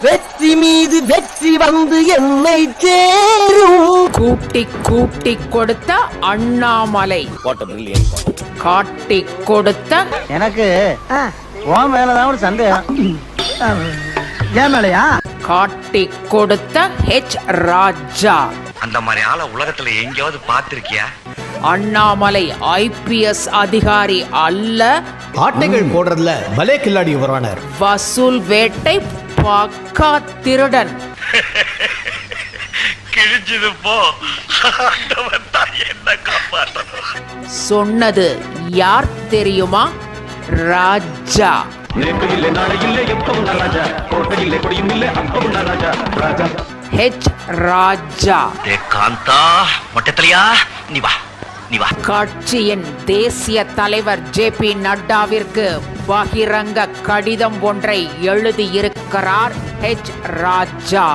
வெற்றி மீது வெற்றி வந்து என்னை சேரும். கூட்டி கூட்டி கொடுத்த அண்ணாமலை காட்டி கொடுத்த எனக்கு உன் மேலதான் ஒரு சந்தேகம். ஏன் மேலையா? காட்டி கொடுத்த ஹெச் ராஜா. அந்த மாதிரி ஆள உலகத்துல எங்கேயாவது பார்த்திருக்கியா? அண்ணாமலை ஐபிஎஸ் அதிகாரி அல்ல, ஆட்டைகள் போடுறதுல பலே கில்லாடி வருவானார். வசூல் வேட்டை பக்கா திருடன். கிழிஞ்சது போ, என்ன காப்பாற்றணும். சொன்னது யார் தெரியுமா? ராஜா. ஹெச் ராஜா. காந்தா மொட்டத்தலையா, நீ வா நீ வா. கட்சியின் தேசிய தலைவர் ஜே.பி. நட்டாவிற்கு பகிரங்க கடிதம் ஒன்றை எழுதியிருக்கிறார் ஹெச் ராஜா.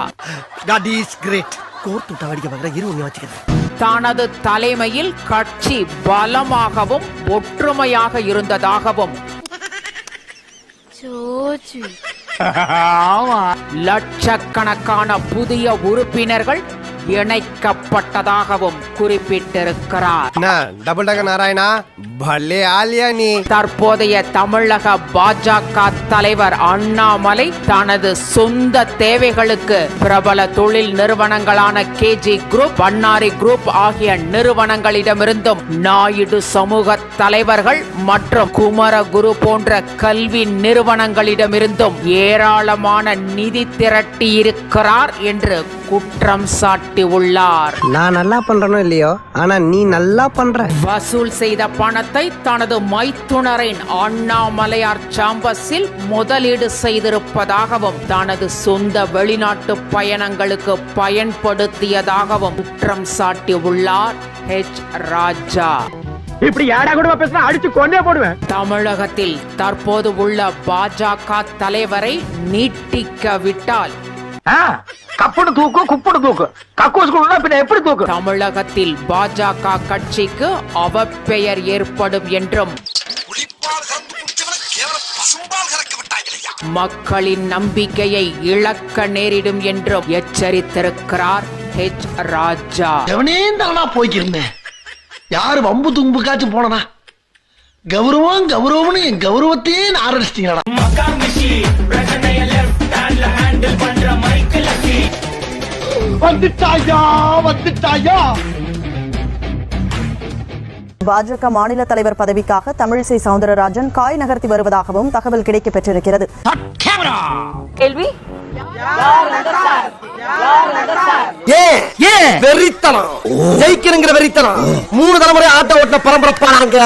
தனது தலைமையில் கட்சி பலமாகவும் ஒற்றுமையாக இருந்ததாகவும் லட்சக்கணக்கான புதிய உறுப்பினர்கள் இணைக்கப்பட்டதாகவும் குறிப்பிட்டிருக்கிறார். டபுள் டக நாராயணா, பல்லே ஆலியா நீ. தற்போதைய தமிழக பாஜக தலைவர் அண்ணாமலை தனது சொந்த தேவைகளுக்கு பிரபல தொழில் நிறுவனங்களான கேஜி குரூப், பன்னாரி குரூப் ஆகிய நிறுவனங்களிடமிருந்தும், நாயுடு சமூக தலைவர்கள் மற்றும் குமரகுரு போன்ற கல்வி நிறுவனங்களிடமிருந்தும் ஏராளமான நிதி திரட்டியிருக்கிறார் என்று குற்றம் சாட்டி உள்ளார். நான் நல்லா பண்றனோ இல்லையோ, ஆனா நீ நல்லா பண்ற. வசூல் செய்த பணத்தை தனது மைத்துனரின் அண்ணாமலையார் சாம்பஸில் முதலீடு செய்திருப்பதாகவும் தனது சொந்த வெளிநாட்டு பயணங்களுக்கு பயன்படுத்தியதாகவும் குற்றம் சாட்டி உள்ளார் ஹெச் ராஜா. இப்படி யாரா கூட பேசினா அடிச்சு கொண்டே போடுவேன். தமிழகத்தில் தற்போது உள்ள பாஜக தலைவரை நீட்டிக்க விட்டால் கப்புடு தூக்கு, குப்புடு தூக்கு, கக்கூஸ் பின்ன எப்படி தூக்கு? தமிழகத்தில் பாஜக கட்சிக்கு அவப்பெயர் ஏற்படும் என்றும் மக்களின் நம்பிக்கையை இழக்க நேரிடும் என்றும் எச்சரித்திருக்கிறார் ஹெச் ராஜா. எவனேந்தானா போய்க்கிருந்தேன், யாரு வம்பு தும்புக்காச்சும் போனனா? கௌரவம் கௌரவம்னு என் கௌரவத்தையே ஆரம்பிச்சிட்டீங்களா? வந்துட்டாயா வந்துட்டாயா. பாஜக மாநில தலைவர் பதவிக்காக தமிழிசை சவுந்தரராஜன் காய் நகர்த்தி வருவதாகவும் தகவல் கிடைக்கப் பெற்றிருக்கிறது. கேள்வி வெறித்தனம், ஜெயிக்கணுங்கிற வெறித்தனம். 3 தலைமுறை ஆட்ட ஓட்ட பரம்பரப்பானாங்க.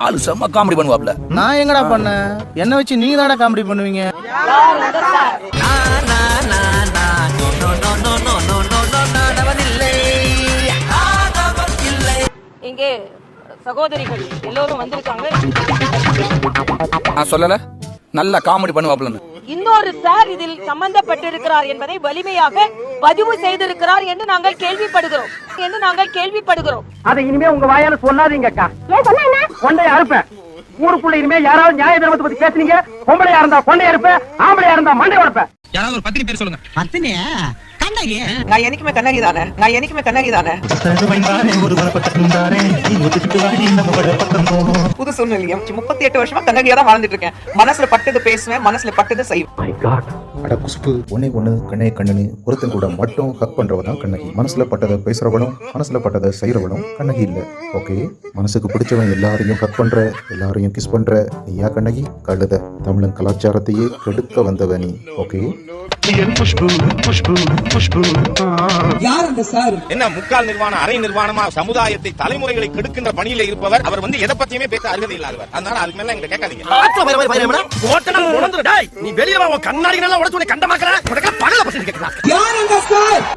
ஆளு செம்ம காமெடி பண்ணுவாப்ல. நான் எங்கடா பண்ண? என்ன வச்சு நீங்க தானே காமெடி பண்ணுவீங்க? இங்கே சகோதரிகள் எல்லோரும் வந்திருக்காங்க. நான் சொல்லல, நல்ல காமெடி பண்ணுவாப்லன்னு. இன்னொரு சார் இதில் சம்பந்தப்பட்டிருக்கிறார் என்பதை வலிமையாக பதிவு செய்திருக்கிறார் என்று நாங்கள் கேள்விப்படுகிறோம். அதை இனிமே உங்க வாயால சொல்லாதீங்கக்கா. கொண்டையா இருப்பேன். ஊருக்குள்ள இனிமே யாராவது நியாய தர்மத்தை பத்தி பேசுனீங்க, பொம்பளையா இருந்தா கொண்டையா இருப்பேன், ஆம்பளையா இருந்தா மண்டை உடைப்பேன். யாராவது ஒரு பத்தினி பேர் சொல்லுங்க. பத்தினியா? நான் என்னைக்குமே கண்ணகி தானே. புது சூழ்நிலையும் 38 வருஷமா கண்ணகியா தான் வாழ்ந்துட்டு இருக்கேன். மனசுல பட்டது பேசுவேன், மனசுல பட்டது செய்வேன். அட குசுப்பு, ஒன்னே கண்ணே கண்ணனு ஒருத்தன் கூட மட்டும் ஹக் பண்றவதான் கண்ணகி. மனசுல பட்டதை பேசுறவளும் மனசுல பட்டதை செய்யறவளும் கண்ணகி இல்ல. ஓகே, மனசுக்கு பிடிச்சவன் எல்லாரையும் ஹக் பண்ற, எல்லாரையும் கிஸ் பண்ற நீயா கண்ணகி? கழுத, தமிழன் கலாச்சாரத்தையே கெடுக்க வந்தவ நீ. ஓகே, என்ன முக்கால் நிர்வாணம் அரை நிர்வாணமா சமுதாயத்தை தலைமுறைகளை கெடுக்கின்ற பணியில இருப்பவர். அவர் எதை பத்தியுமே பேச அருகதை இல்லாதவர். அதனால அதுக்கு மேல எங்க கேட்காதீங்க. நீ வெளியே கண்ணாடி நல்லா உடச்சு கண்டமாக்கற பகல பத்தி கேட்கலாம்.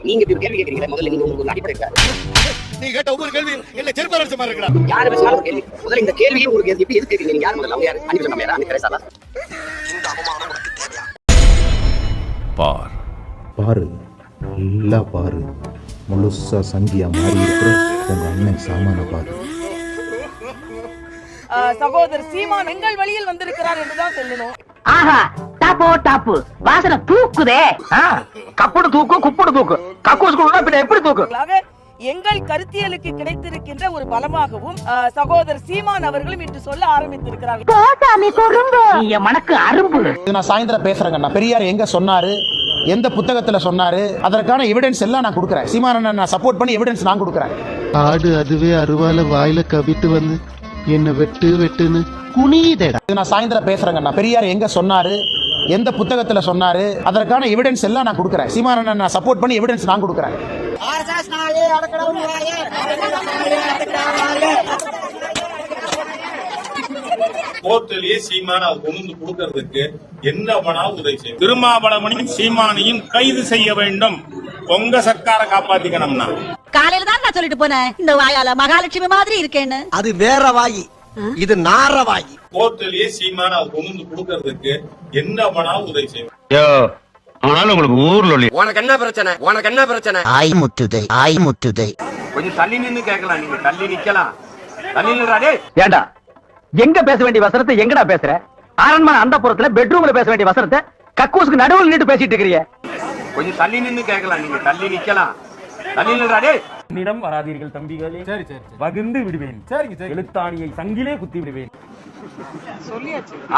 நீங்க இப்படி கேள்வி கேக்குறீங்க. முதல்ல நீங்க உங்களுக்கு அடிப்படை நீ கேட்ட ஒவ்வொரு கேள்வி என்ன செருப்பரசமா இருக்கலாம். யாரு பேசினாலும் கேள்வி. முதல்ல இந்த கேள்வியை உங்களுக்கு எப்படி எது கேக்குறீங்க? நீங்க யார் முதல்ல அவங்க யாரு? அன்னிக்கு நம்ம யாரா? அன்னிக்கு கரெக்ட்டா? இந்த அவமானம் உனக்கு தேவையா? பாரு, நல்லா பாரு, முழுசா சங்கியா மாறி இருக்கிற உங்க அண்ணன் சாமான பாரு. சகோதரர் சீமான் எங்கள் வழியில் வந்திருக்கிறார் என்றுதான் சொல்லணும். ஆஹா, டாப்போ டாப்பு வாசனை தூக்குதே. கப்புடு தூக்கு குப்புடு தூக்கு கக்கூஸ் கூட எப்படி தூக்கு? எங்கள் கருத்தியலுக்கு கிடைத்திருக்கின்ற ஒரு பலமாகவும் சகோதரர் சீமான் அவர்களும் இன்று சொல்ல ஆரம்பித்திருக்கிறார்கள். மனக்கு அரும்பு. நான் சாயந்தரம் பேசுறேங்க. பெரியார் எங்க சொன்னாரு, எந்த புத்தகத்துல சொன்னாரு, அதற்கான எவிடன்ஸ் எல்லாம் நான் கொடுக்குறேன். சீமானனை நான் சப்போர்ட் பண்ணி எவிடன்ஸ் நான் கொடுக்குறேன். ஆடு அதுவே அருவால வாயில கவிட்டு வந்து என்ன வெட்டு வெட்டுன்னு குனியுதேடா. நான் சாயந்தரம் பேசுறேங்க. பெரியார் எங்க சொன்னாரு, எந்த புத்தகத்துல சொன்னாரு, அதற்கான எவிடன்ஸ் எல்லாம் நான் கொடுக்குறேன். சீமானனை நான் சப்போர்ட் பண்ணி எவிடன்ஸ் நான் கொடுக்குறேன். கோர்ட்டிலேயே சீமான கொண்டு கொடுக்கறதுக்கு என்ன வேணா உதவி செய்யும். திருமாவளவனையும் சீமானையும் கைது செய்ய வேண்டும். பொங்க சர்க்கார காப்பாத்திக்கணும்னா காலையில தான் நான் சொல்லிட்டு போனேன், இந்த வாயால மகாலட்சுமி மாதிரி இருக்கேன்னு. அது வேற வாயி, இது நார வாயி. கோர்ட்டிலேயே சீமான கொண்டு கொடுக்கறதுக்கு என்ன வேணா உதவி செய்யும். ஆனாலும் உங்களுக்கு ஊர்ல உனக்கு என்ன பிரச்சனை, உனக்கு என்ன பிரச்சனை? ஆய் முத்துதை, ஆய் முத்துதை. கொஞ்சம் தள்ளி நின்னு கேட்கலாம். நீங்க தள்ளி நிக்கலாம். தள்ளி நின்றாடே. ஏண்டா எங்க பேச வேண்டிய வசனத்தை எங்கடா பேசுற? அரண்மனை அந்த புறத்துல பெட்ரூம்ல பேச வேண்டிய வசனத்தை கக்கூசுக்கு நடுவில் நின்று பேசிட்டு இருக்கிறீங்க. கொஞ்சம் தள்ளி நின்னு கேட்கலாம். நீங்க தள்ளி நிக்கலாம். தள்ளி நின்றாடே. என்னிடம் வராதீர்கள் தம்பிகளே. சரி சரி, வகுந்து விடுவேன். சரிங்க சரி. எழுத்தாணியை சங்கிலே குத்தி விடுவேன்.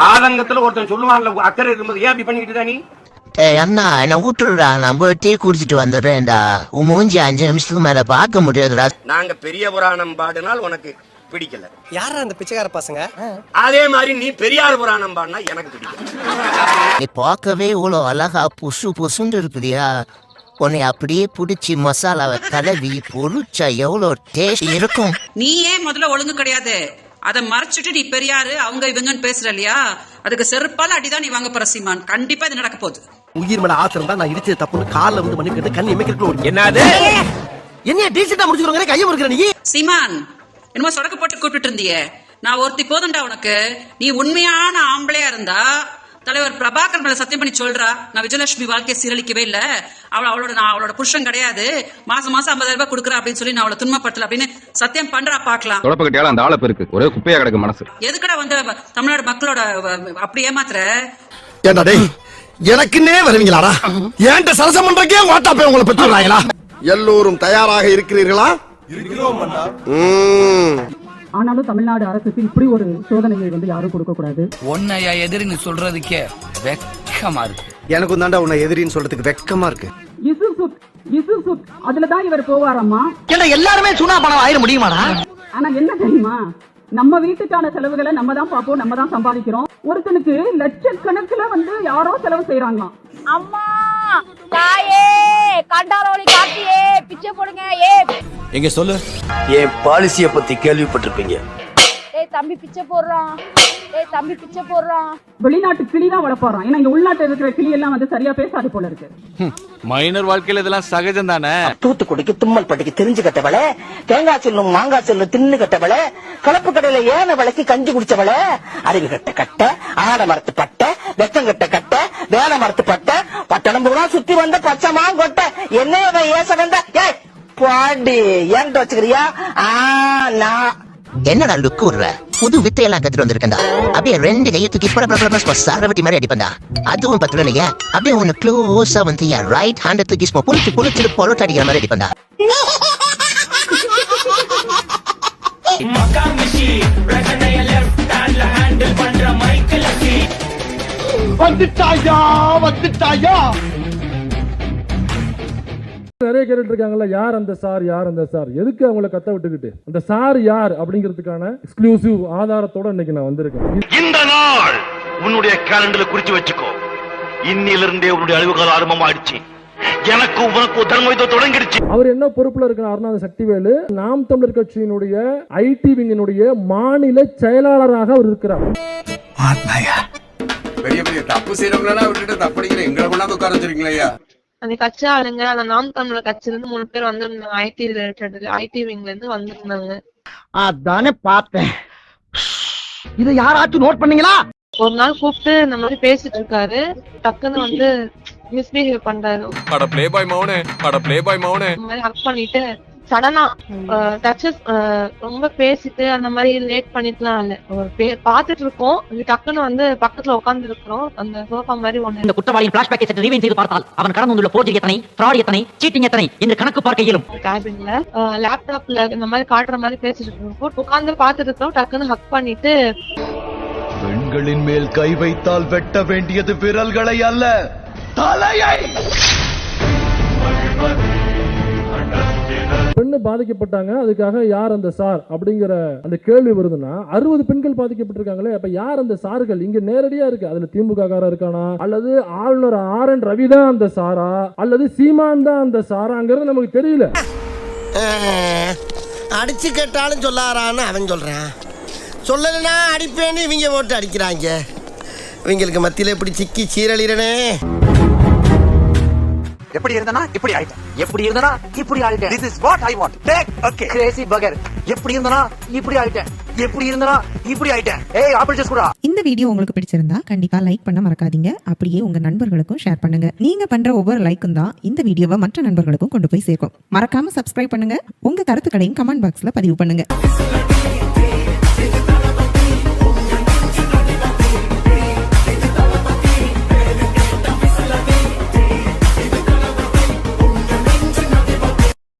ஆதங்கத்துல ஒருத்தன் சொல்லுவாங்கல்ல, அக்கறை இருக்கும்போது ஏன் அப்படி பண்ணிக்கிட்டு நீ? அண்ணா என்ன விட்டுடுறா, நான் போய் டீ குடிச்சிட்டு வந்துடுறேன்டா. உன் மூஞ்சி 5 நிமிஷத்துக்கு மேல பார்க்க முடியாதுடா. நாங்க பெரிய புராணம் பாடினால் உனக்கு பிடிக்கல. யாரா அந்த பிச்சைக்கார பசங்க? அதே மாதிரி நீ பெரியார் புராணம் பாடினா எனக்கு பிடிக்கல. நீ பார்க்கவே இவ்வளோ அழகா புசு புசுன்னு இருக்குதியா, உன்னை அப்படியே பிடிச்சி மசாலாவை தடவி பொரிச்சா எவ்வளோ டேஸ்ட் இருக்கும். நீ ஏன் முதல்ல ஒழுங்கு கிடையாது, அதை மறைச்சிட்டு நீ பெரியாரு அவங்க இவங்கன்னு பேசுற இல்லையா, அதுக்கு செருப்பால அடிதான் நீ வாங்க போற சீமான். கண்டிப்பா இது நடக்க போகுது. உயிர் மேல ஆசை இருந்தா நான் இடிச்சது தப்புன்னு காலில் வந்து மன்னிப்பு கேட்டு கண் எமைக்கிறதுக்கு என்னது என்ன டீசெண்டா முடிச்சுக்கிறோங்க கையை முறுக்கிற நீ. சீமான் என்னமோ சொடக்கு போட்டு கூப்பிட்டு இருந்தியே, நான் ஒருத்தி போதும்டா உனக்கு. நீ உண்மையான ஆம்பளையா இருந்தா தலைவர் பிரபாகர் மேல சத்தியம் பண்ணி சொல்றா, நான் விஜயலட்சுமி வாழ்க்கையை சீரழிக்கவே இல்ல, அவளோட புருஷன் கிடையாது, மாசம் 50,000 ரூபாய் கொடுக்குறா அப்படின்னு சொல்லி நான் அவளை துன்பப்படுத்தல அப்படின்னு சத்தியம் பண்றா பாக்கலாம். தொடப்பக்கட்டியால அந்த ஆளை பெருக்கு ஒரே குப்பையா கிடக்கு மனசு. எதுக்கடா வந்து தமிழ்நாடு மக்களோட அப்படி ஏமாத்துற? ஏண்டா டேய், எனக்குன்னே வருவீங்களாடா? ஏன்ட்ட சரசம் பண்றக்கே ஓட்டா போய் உங்களை பெற்றுறாங்களா? எல்லோரும் தயாராக இருக்கிறீர்களா? ஆனாலும் தமிழ்நாடு அரசுக்கு இப்படி ஒரு சோதனையை வந்து யாரும் கொடுக்க கூடாது. உன்னையா எதிரின்னு சொல்றதுக்கே வெக்கமா இருக்கு. எனக்கும் தாண்டா உன்னை எதிரின்னு சொல்றதுக்கு வெக்கமா இருக்கு. அதுலதான் இவர் போவாராமா. எல்லாருமே சுனா பணம் ஆயிட முடியுமாடா? ஆனா என்ன தெரியுமா, நம்ம வீட்டுக்கான செலவுகளை நம்ம தான் பார்ப்போம், நம்ம தான் சம்பாதிக்கிறோம். ஒருத்தனுக்கு லட்சக்கணக்குல வந்து யாரோ செலவு செய்யறாங்களாம். அம்மா தாயே கண்டாரோலி காட்டியே பிச்சை போடுங்க. எங்க சொல்லு. என் பாலிசிய பத்தி கேள்விப்பட்டிருப்பீங்க. ஏய் தம்பி பிச்சை போடுறான், ஏய் தம்பி பிச்சை போடுறான். வெளிநாட்டு கிளி தான் வளர்ப்பாராம். ஏன்னா இந்த உள்நாட்டு இருக்கிற கிளி எல்லாம் வந்து சரியா பேசாது போல இருக்கு. மைனர் வாழ்க்கையில இதெல்லாம் சகஜம் தானே. தூத்துக்குடிக்கு தும்மல் பட்டிக்கு தெரிஞ்சு கட்டவள, தேங்காய் சொல்லும் மாங்காய் சொல்லும் தின்னு கட்டவள, கலப்பு கடையில ஏன விளக்கி கஞ்சி குடிச்சவள, அறிவு கட்ட கட்ட, ஆட மரத்து பட்ட, வெக்கம் கட்ட கட்ட, வேலை மரத்து பட்ட, பட்டணம் பூரா சுத்தி வந்த பச்சை மாங்கொட்ட, என்ன ஏச வந்த பாடி ஏன்ட்டு வச்சுக்கிறியா? என்னடா லுக்கு விடுற? புது வித்தையெல்லாம் கத்துட்டு வந்திருக்கா. அப்படியே 2 கையை தூக்கி சாரவட்டி மாதிரி அடிப்பா. அதுவும் பத்துலங்க. அப்படியே ஒன்னு க்ளோஸா வந்து ரைட் ஹேண்ட் தூக்கி புளிச்சு பொருட்டு அடிக்கிற மாதிரி அடிப்பா. வந்துட்டாயா வந்துட்டாயா. நிறைய கேட்டு இருக்காங்கல்ல, யார் அந்த சார், யார் அந்த சார், எதுக்கு அவங்கள கத்த விட்டுக்கிட்டு, அந்த சார் யார் அப்படிங்கிறதுக்கான எக்ஸ்க்ளூசிவ் ஆதாரத்தோட இன்னைக்கு நான் வந்திருக்கேன். இந்த நாள் உன்னுடைய கேலண்டர்ல குறிச்சு வச்சுக்கோ. இன்னிலிருந்தே உன்னுடைய அழிவு காலம் ஆரம்பமாயிடுச்சு. எனக்கு உனக்கு தர்மயுத்தம் தொடங்கிடுச்சு. அவர் என்ன பொறுப்புல இருக்கிறாருன்னா, சக்திவேலு நாம் தமிழர் கட்சியினுடைய ஐடி விங்கினுடைய மாநில செயலாளராக அவர் இருக்கிறார். பெரிய பெரிய தப்பு செய்யறவங்களா விட்டுட்டு தப்படிக்கிற எங்களை கொண்டாந்து உட்கார வச்சிருக்கீங்களா? அந்த கட்சி ஆளுங்க, அந்த நாம் தமிழர் கட்சியில இருந்து 3 பேர் வந்திருந்தாங்க. ஐடி ரிலேட்டட் ஐடி விங்ல இருந்து வந்திருந்தாங்க. அதானே பார்த்தேன். இத யாராச்சும் நோட் பண்ணீங்களா? ஒரு நாள் கூப்பிட்டு இந்த மாதிரி பேசிட்டு இருக்காரு, டக்குன்னு வந்து மிஸ்பிஹேவ் பண்றாரு. அட ப்ளே பாய் மௌனே, அட ப்ளே பாய் மௌனே. இந்த மாதிரி ஹக் பண்ணிட்டு சடனா டச்சஸ் ரொம்ப பேசிட்டு அந்த மாதிரி லேட் பண்ணிட்டுலாம் இல்ல. ஒரு பாத்துட்டு இருக்கோம், டக்குன்னு வந்து பக்கத்துல உட்கார்ந்து இருக்கிறோம், அந்த சோஃபா மாதிரி ஒண்ணு. இந்த குற்றவாளியின் பிளாஷ்பேக்கை சற்று ரீவைண்ட் செய்து பார்த்தால் அவன் கடந்து வந்துள்ள போர்ஜரி எத்தனை, ஃப்ராட் எத்தனை, சீட்டிங் எத்தனை என்று கணக்கு பார்க்க இயலும். கேபின்ல லேப்டாப்ல இந்த மாதிரி காட்டுற மாதிரி பேசிட்டு இருக்கோம், உட்கார்ந்து பாத்துட்டு இருக்கோம், டக்குன்னு ஹக் பண்ணிட்டு பெண்களின் மேல் கை வைத்தால் வெட்ட வேண்டியது விரல்களை அல்ல, தலையை. பெண்ணு பாதிக்கப்பட்டாங்க, அதுக்காக யார் அந்த சார் அப்படிங்கிற அந்த கேள்வி வருதுன்னா 60 பெண்கள் பாதிக்கப்பட்டிருக்காங்களே, அப்ப யார் அந்த சார்கள்? இங்க நேரடியா இருக்கு. அதுல திமுக காரா இருக்கானா, அல்லது ஆளுநர் RN ரவி தான் அந்த சாரா, அல்லது சீமான் தான் அந்த சாராங்கிறது நமக்கு தெரியல. அடிச்சு கேட்டாலும் சொல்லாரான்னு அவன் சொல்றான், சொல்லலைன்னா அடிப்பேன்னு இவங்க போட்டு அடிக்கிறாங்க. இவங்களுக்கு மத்தியில எப்படி சிக்கி சீரழிறனே. எப்படி இருந்தனா இப்படி ஆயிட்டேன், எப்படி இருந்தனா இப்படி ஆயிட்டேன். This is what I want. Take okay. Crazy burger. எப்படி இருந்தனா இப்படி ஆயிட்டேன், எப்படி இருந்தனா இப்படி ஆயிட்டேன். ஏய் ஆப்பிள் ஜூஸ் குடா. இந்த வீடியோ உங்களுக்கு பிடிச்சிருந்தா கண்டிப்பா லைக் பண்ண மறக்காதீங்க. அப்படியே உங்க நண்பர்களுக்கும் ஷேர் பண்ணுங்க. நீங்க பண்ற ஒவ்வொரு லைக்கும் தான் இந்த வீடியோவை மற்ற நண்பர்களுக்கும் கொண்டு போய் சேர்க்கும். மறக்காம சப்ஸ்கிரைப் பண்ணுங்க. உங்க கருத்துக்களையும் கமெண்ட் பாக்ஸ்ல பதிவு பண்ணுங்க.